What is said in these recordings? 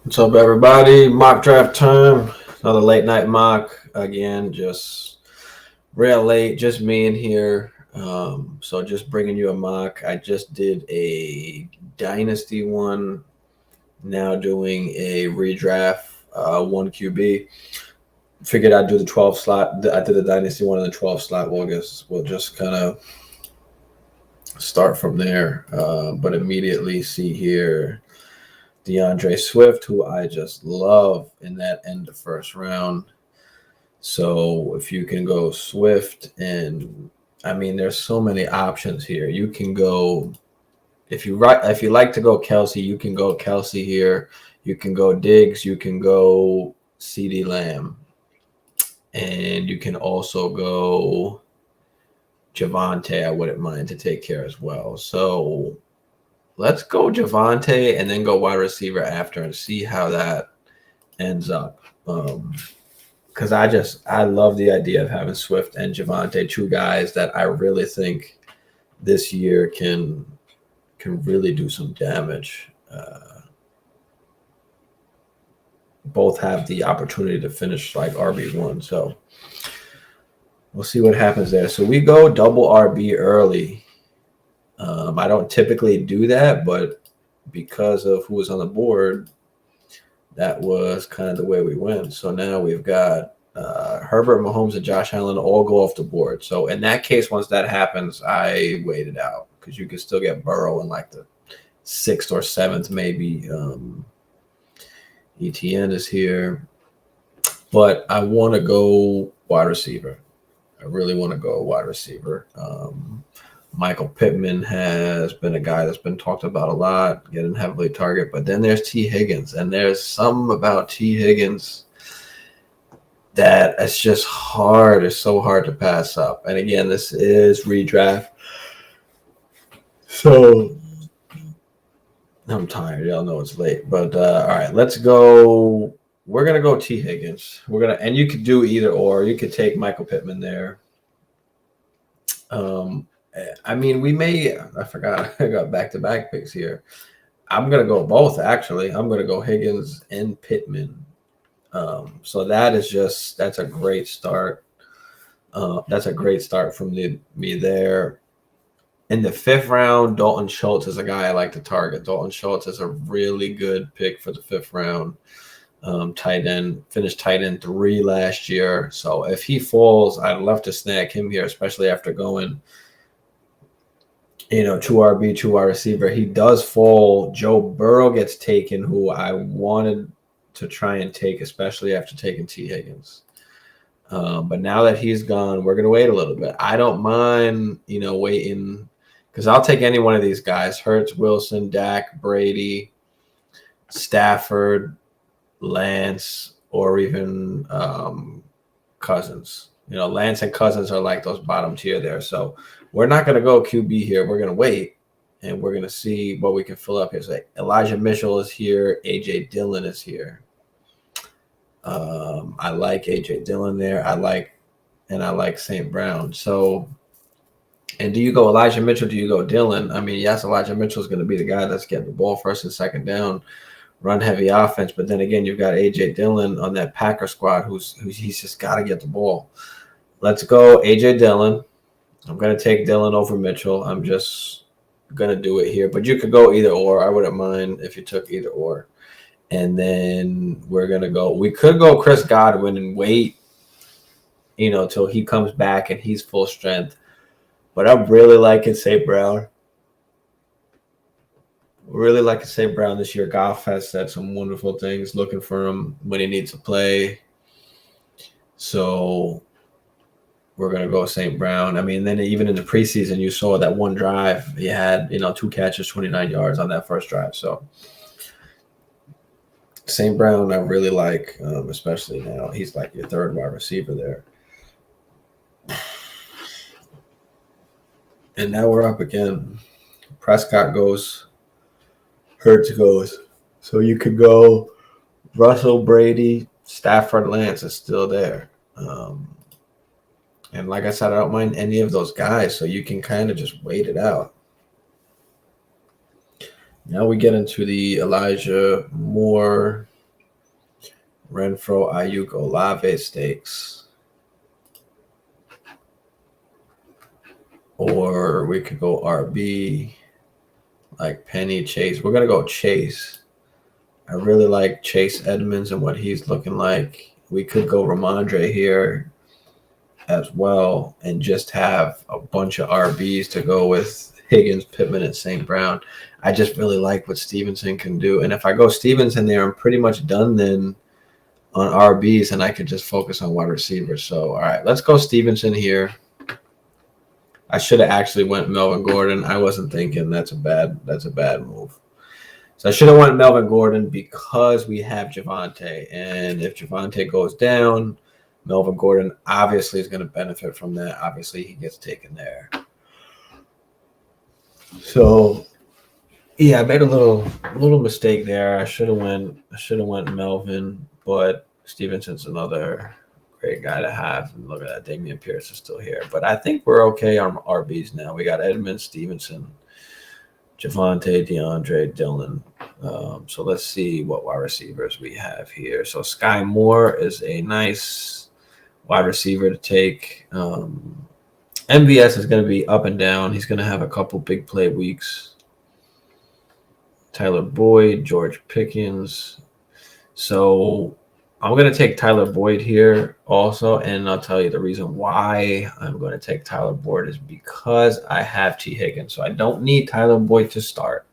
What's up, everybody? Mock draft time. Another late night mock. Again, just real late. Just me in here. So just bringing you a mock. I just did a dynasty one. Now doing a redraft. One QB. Figured I'd do the 12 slot. I did the dynasty one in the 12 slot. We'll just kind of start from there. But immediately see here. DeAndre Swift, who I just love in that end of first round. So if you can go Swift, and I mean, there's so many options here. You can go if you like to go Kelsey, you can go Kelsey here. You can go Diggs. You can go CeeDee Lamb, and you can also go Javonte. I wouldn't mind to take care as well. So let's go Javonte and then go wide receiver after and see how that ends up. Because I love the idea of having Swift and Javonte, two guys that I really think this year can really do some damage. Both have the opportunity to finish like RB1. So we'll see what happens there. So we go double RB early. I don't typically do that, but because of who was on the board, that was kind of the way we went. So now we've got Herbert, Mahomes, and Josh Allen all go off the board. So in that case, once that happens, I wait it out because you can still get Burrow in like the 6th or 7th, maybe. ETN is here. But I want to go wide receiver. I really want to go wide receiver. Michael Pittman has been a guy that's been talked about a lot, getting heavily targeted. But then there's T. Higgins, and there's something about T. Higgins that it's just hard. It's so hard to pass up. And again, this is redraft. So I'm tired. Y'all know it's late. But all right, let's go. We're going to go T. Higgins. And you could do either or. You could take Michael Pittman there. I mean, I forgot. I got back-to-back picks here. I'm going to go both, actually. I'm going to go Higgins and Pittman. So that's a great start. That's a great start from me there. In the 5th round, Dalton Schultz is a guy I like to target. Dalton Schultz is a really good pick for the 5th round. Tight end, finished tight end 3 last year. So if he falls, I'd love to snag him here, especially after going 2 RB, 2 wide receiver. He does fall. Joe Burrow gets taken, who I wanted to try and take, especially after taking T. Higgins. But now that he's gone, we're going to wait a little bit. I don't mind, waiting because I'll take any one of these guys. Hurts, Wilson, Dak, Brady, Stafford, Lance, or even Cousins. Lance and Cousins are like those bottom tier there. So we're not going to go QB here. We're going to wait, and we're going to see what we can fill up here. So Elijah Mitchell is here. A.J. Dillon is here. I like A.J. Dillon there. I like St. Brown. So, and do you go Elijah Mitchell? Do you go Dillon? I mean, yes, Elijah Mitchell is going to be the guy that's getting the ball first and second down, run heavy offense. But then again, you've got A.J. Dillon on that Packer squad who's he's just got to get the ball. Let's go A.J. Dillon. I'm going to take Dillon over Mitchell. I'm just going to do it here. But you could go either or. I wouldn't mind if you took either or. And then we could go Chris Godwin and wait, till he comes back and he's full strength. But I'm really liking St. Brown. Really liking St. Brown this year. Goff has said some wonderful things, looking for him when he needs to play. So we're going to go St. Brown. I mean, then even in the preseason, you saw that one drive. He had, 2 catches, 29 yards on that first drive. So St. Brown, I really like, especially now. He's like your 3rd wide receiver there. And now we're up again. Prescott goes. Hurts goes. So you could go Russell, Brady, Stafford, Lance is still there. And like I said, I don't mind any of those guys. So you can kind of just wait it out. Now we get into the Elijah Moore Renfro, Ayuk, Olave stakes. Or we could go RB, like Penny, Chase. We're going to go Chase. I really like Chase Edmonds and what he's looking like. We could go Ramondre here as well and just have a bunch of RBs to go with Higgins, Pittman, and St. Brown. I just really like what Stevenson can do. And if I go Stevenson there, I'm pretty much done then on RBs, and I could just focus on wide receivers. So, all right, let's go Stevenson here. I should have actually went Melvin Gordon. I wasn't thinking that's a bad move. So I should have went Melvin Gordon because we have Javonte. And if Javonte goes down, Melvin Gordon obviously is going to benefit from that. Obviously, he gets taken there. So, yeah, I made a little mistake there. I should have went Melvin, but Stevenson's another great guy to have. And look at that, Dameon Pierce is still here. But I think we're okay on RBs now. We got Edmonds, Stevenson, Javonte, DeAndre, Dillon. So let's see what wide receivers we have here. So Sky Moore is a nice wide receiver to take. MVS is going to be up and down. He's going to have a couple big play weeks. Tyler Boyd, George Pickens. So I'm going to take Tyler Boyd here also, and I'll tell you the reason why I'm going to take Tyler Boyd is because I have T. Higgins. So I don't need Tyler Boyd to start.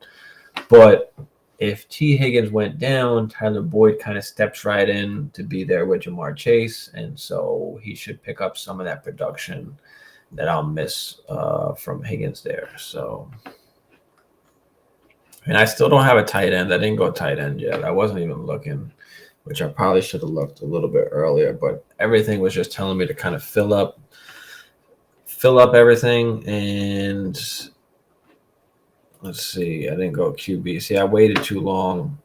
But if T. Higgins went down, Tyler Boyd kind of steps right in to be there with Jamar Chase, and so he should pick up some of that production that I'll miss from Higgins there. So, and I still don't have a tight end. I didn't go tight end yet. I wasn't even looking, which I probably should have looked a little bit earlier, but everything was just telling me to kind of fill up everything. And let's see, I didn't go QB. See, I waited too long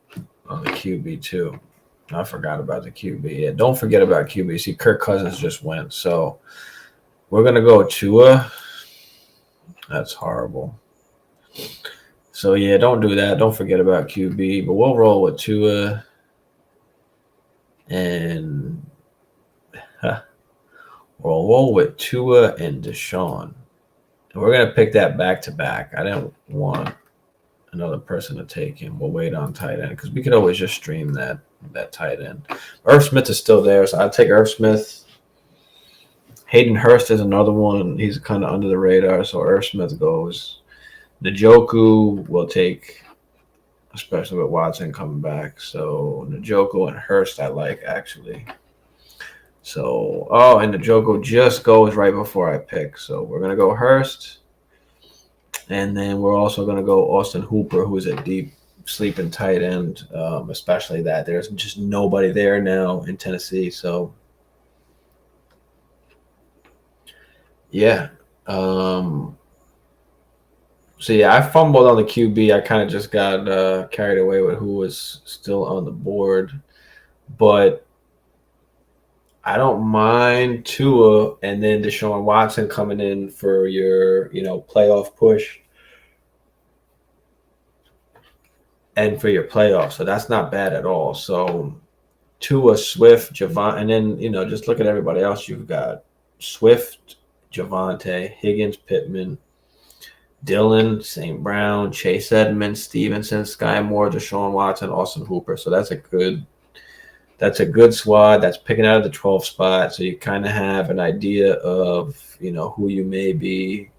on the QB too. I forgot about the QB. Yeah, don't forget about QB. See, Kirk Cousins just went. So we're going to go Tua. That's horrible. So, yeah, don't do that. Don't forget about QB. But we'll roll with Tua. And we'll roll with Tua and Deshaun. And we're going to pick that back-to-back. I didn't want another person to take him. We'll wait on tight end because we could always just stream that tight end. Irv Smith is still there, so I'll take Irv Smith. Hayden Hurst is another one. He's kind of under the radar, so Irv Smith goes. Njoku will take, especially with Watson coming back. So Njoku and Hurst I like, actually. So, and Njoku just goes right before I pick. So we're going to go Hurst. And then we're also going to go Austin Hooper, who is a deep sleeping tight end, especially that there's just nobody there now in Tennessee. So, yeah. So, yeah, I fumbled on the QB. I kind of just got carried away with who was still on the board. But I don't mind Tua and then Deshaun Watson coming in for your, playoff push and for your playoffs. So that's not bad at all. So Tua, Swift, Javon, and then, just look at everybody else. You've got Swift, Javonte, Higgins, Pittman, Dillon, St. Brown, Chase Edmonds, Stevenson, Sky Moore, Deshaun Watson, Austin Hooper. So that's a good squad that's picking out of the 12th spot. So you kind of have an idea of, who you may be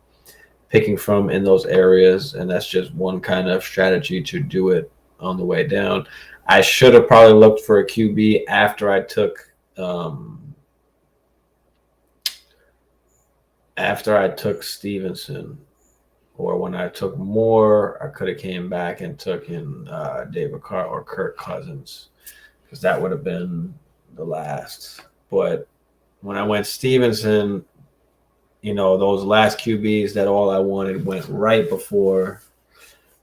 picking from in those areas. And that's just one kind of strategy to do it on the way down. I should have probably looked for a QB after I took Stevenson. Or when I took Moore, I could have came back and took in David Carr or Kirk Cousins, because that would have been the last. But when I went Stevenson, those last QBs that all I wanted went right before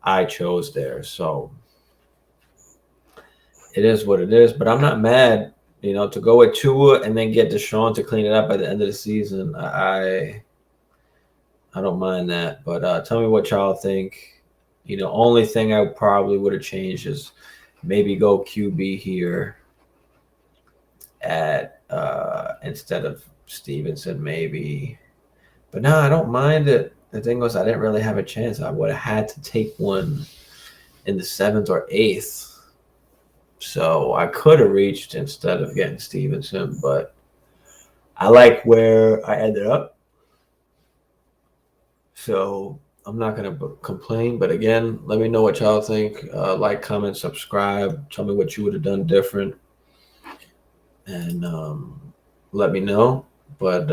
I chose there. So it is what it is. But I'm not mad, to go with Tua and then get Deshaun to clean it up at the end of the season. I don't mind that. But tell me what y'all think. Only thing I probably would have changed is maybe go QB here. at instead of Stevenson, maybe. But no, I don't mind it. The thing was, I didn't really have a chance. I would have had to take one in the 7th or 8th. So I could have reached instead of getting Stevenson, but I like where I ended up. So I'm not going to complain. But again, let me know what y'all think. Like, comment, subscribe. Tell me what you would have done different. And let me know. But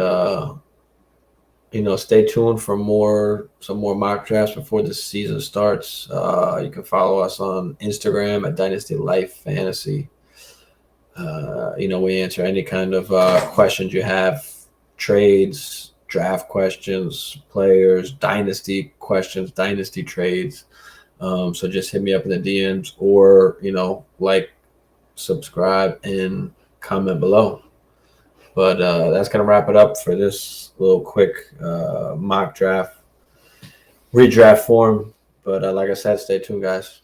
stay tuned for some more mock drafts before the season starts. You can follow us on Instagram at Dynasty Life Fantasy. We answer any kind of questions you have, trades, draft questions, players, dynasty questions, dynasty trades. So just hit me up in the DMs or, like, subscribe, and comment below. But that's going to wrap it up for this little quick mock draft, redraft form. But like I said, stay tuned, guys.